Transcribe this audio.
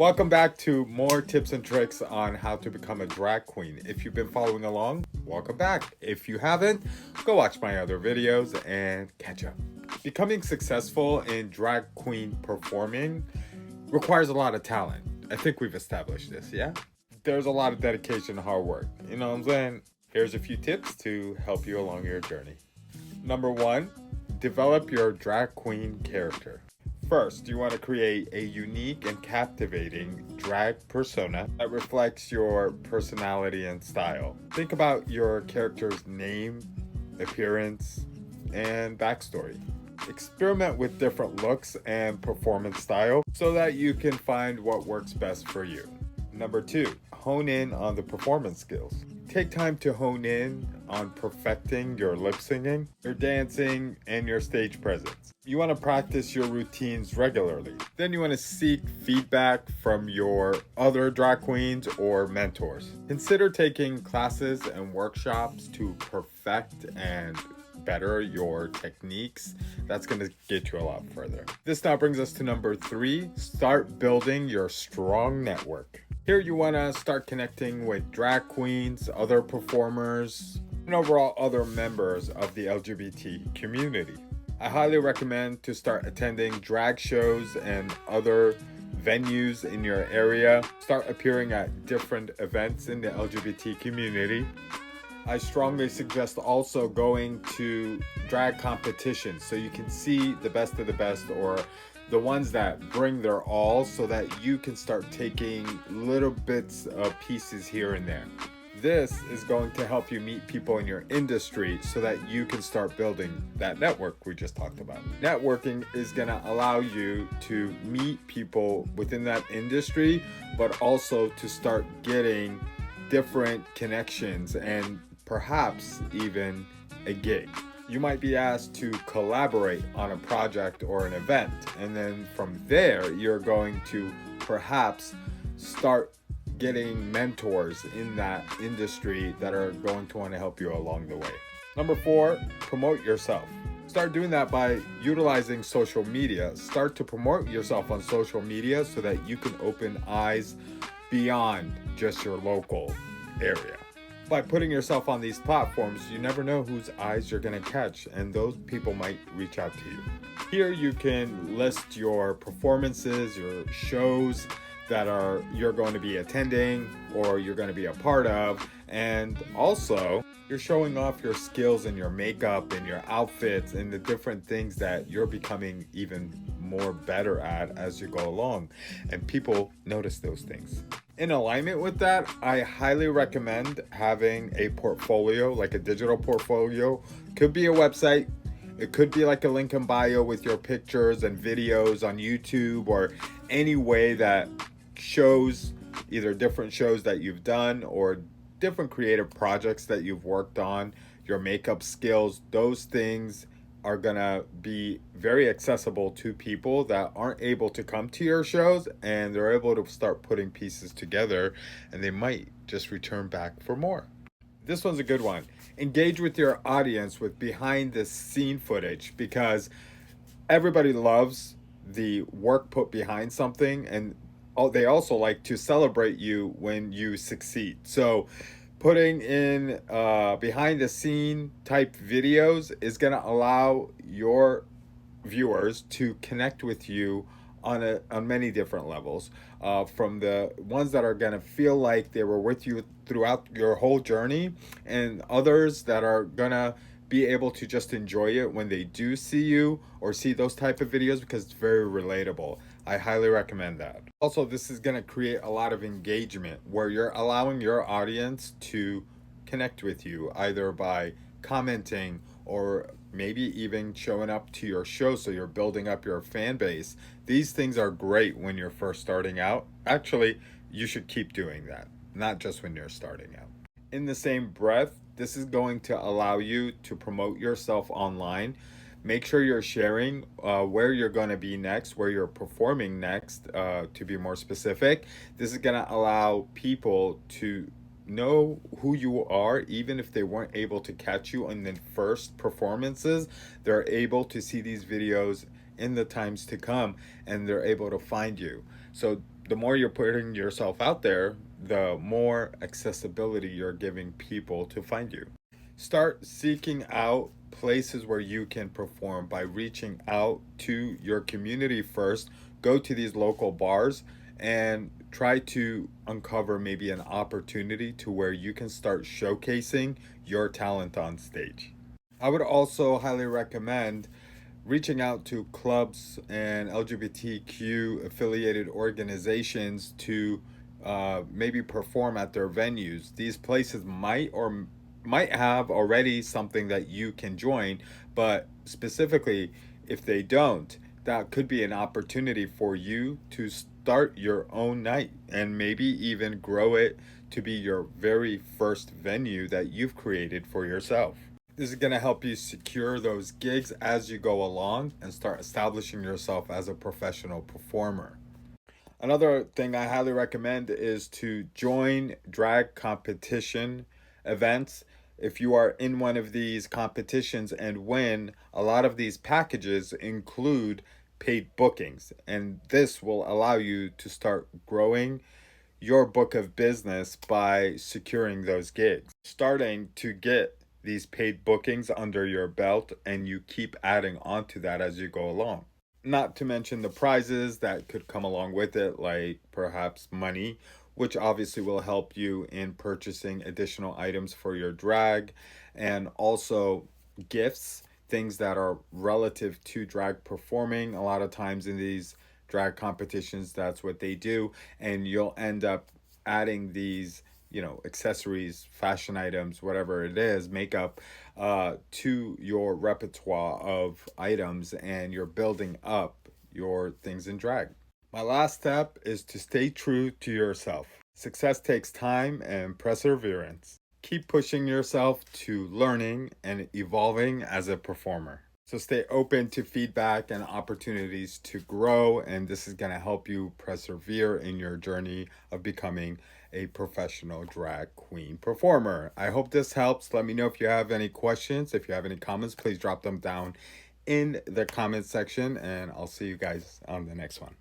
Welcome back to more tips and tricks on how to become a drag queen. If you've been following along, welcome back. If you haven't, go watch my other videos and catch up. Becoming successful in drag queen performing requires a lot of talent. I think we've established this, yeah? There's a lot of dedication and hard work. You know what I'm saying? Here's a few tips to help you along your journey. Number one, develop your drag queen character. First, you want to create a unique and captivating drag persona that reflects your personality and style. Think about your character's name, appearance, and backstory. Experiment with different looks and performance style so that you can find what works best for you. Number two, hone in on the performance skills. Take time to hone in on perfecting your lip singing, your dancing, and your stage presence. You want to practice your routines regularly. Then you want to seek feedback from your other drag queens or mentors. Consider taking classes and workshops to perfect and better your techniques. That's going to get you a lot further. This now brings us to number three, start building your strong network. Here you want to start connecting with drag queens, other performers, and overall other members of the LGBT community. I highly recommend to start attending drag shows and other venues in your area. Start appearing at different events in the LGBT community. I strongly suggest also going to drag competitions so you can see the best of the best, or the ones that bring their all, so that you can start taking little bits of pieces here and there. This is going to help you meet people in your industry so that you can start building that network we just talked about. Networking is going to allow you to meet people within that industry, but also to start getting different connections and perhaps even a gig. You might be asked to collaborate on a project or an event, and then from there you're going to perhaps start getting mentors in that industry that are going to want to help you along the way. Number four, promote yourself. Start doing that by utilizing social media. Start to promote yourself on social media so that you can open eyes beyond just your local area. By putting yourself on these platforms, you never know whose eyes you're going to catch, and those people might reach out to you. Here you can list your performances, your shows that you're going to be attending or you're going to be a part of, and also you're showing off your skills in your makeup and your outfits and the different things that you're becoming even more better at as you go along, and people notice those things. In alignment with that, I highly recommend having a portfolio, like a digital portfolio. Could be a website, it could be like a link in bio with your pictures and videos on YouTube, or any way that shows either different shows that you've done or different creative projects that you've worked on, your makeup skills. Those things are gonna be very accessible to people that aren't able to come to your shows, and they're able to start putting pieces together, and they might just return back for more. This one's a good one. Engage with your audience with behind the scene footage, because everybody loves the work put behind something, and they also like to celebrate you when you succeed. So putting in behind the scene type videos is going to allow your viewers to connect with you on many different levels, from the ones that are going to feel like they were with you throughout your whole journey, and others that are going to be able to just enjoy it when they do see you or see those type of videos, because it's very relatable. I highly recommend that. Also, this is going to create a lot of engagement where you're allowing your audience to connect with you either by commenting or maybe even showing up to your show, so you're building up your fan base. These things are great when you're first starting out. Actually, you should keep doing that, not just when you're starting out. In the same breath, this is going to allow you to promote yourself online. Make sure you're sharing where you're going to be next, where you're performing next, to be more specific. This is going to allow people to know who you are, even if they weren't able to catch you in the first performances. They're able to see these videos in the times to come, and they're able to find you. So The more you're putting yourself out there, the more accessibility you're giving people to find you. Start seeking out places where you can perform by reaching out to your community first. Go to these local bars and try to uncover maybe an opportunity to where you can start showcasing your talent on stage. I would also highly recommend reaching out to clubs and LGBTQ affiliated organizations to maybe perform at their venues. These places might have already something that you can join, but specifically, if they don't, that could be an opportunity for you to start your own night and maybe even grow it to be your very first venue that you've created for yourself. This is going to help you secure those gigs as you go along and start establishing yourself as a professional performer. Another thing I highly recommend is to join drag competition events. If you are in one of these competitions and win, a lot of these packages include paid bookings, and this will allow you to start growing your book of business by securing those gigs. Starting to get these paid bookings under your belt, and you keep adding on to that as you go along. Not to mention the prizes that could come along with it, like perhaps money, which obviously will help you in purchasing additional items for your drag, and also gifts, things that are relative to drag performing. A lot of times in these drag competitions, that's what they do, and you'll end up adding these, accessories, fashion items, whatever it is, makeup, to your repertoire of items, and you're building up your things in drag. My last step is to stay true to yourself. Success takes time and perseverance. Keep pushing yourself to learning and evolving as a performer. So stay open to feedback and opportunities to grow, and this is going to help you persevere in your journey of becoming a professional drag queen performer. I hope this helps. Let me know if you have any questions. If you have any comments, please drop them down in the comment section, and I'll see you guys on the next one.